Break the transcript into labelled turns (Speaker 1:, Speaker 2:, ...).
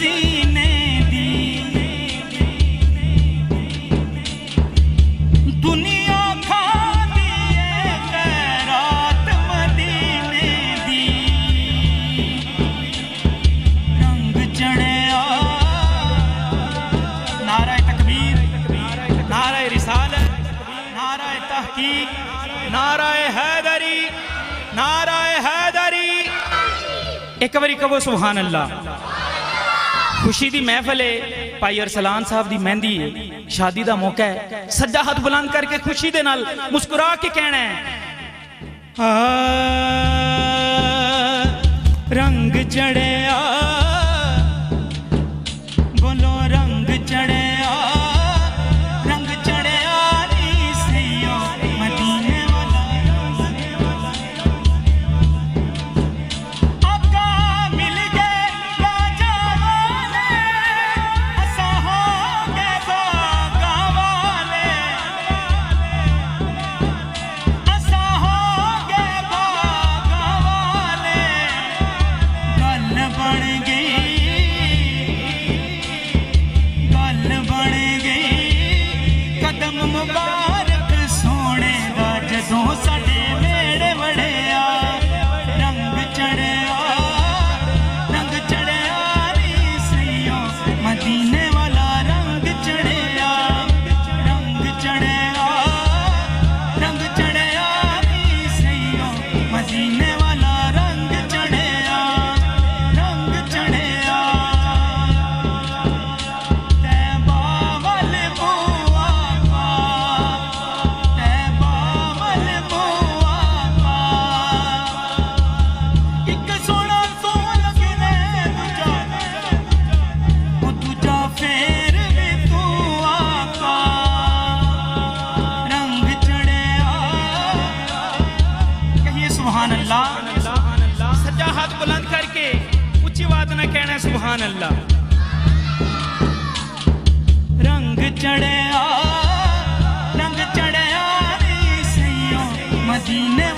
Speaker 1: सीने दी दुनिया खादी है खैरात मदीने दी रंग चढ़िया नारा तकबीर नारा रिसालत नारा तहकीक नारा हैदरी नारा हैदरी। एक बारी कहो सुभान अल्लाह। खुशी दी महफिल है, भाई अरसलान साहब दी मेहंदी है, शादी दा मौका है, सज्जा हाथ बुलंद करके खुशी दे नाल मुस्कुरा के कहना है रंग चढ़िया बोलो रंग चढ़िया रंग चढ़िया नी सैयो मदीने वाला आका मिल गए राजा वाले असा हो गए बागा वाले असा हो गए बागा वाले गल बन गई कदम मुबारक सोने दा जदों साडे वेड़े वड़िया रंग चढ़िया नी सैयो मदीने वाला रंग चढ़िया नी सैयो मदीने वाला रंग चढ़िया सज्जा हाथ बुलंद करके ऊंची बात न कहना सुभान अल्लाह। रंग चढ़िया नी सैयो मदीने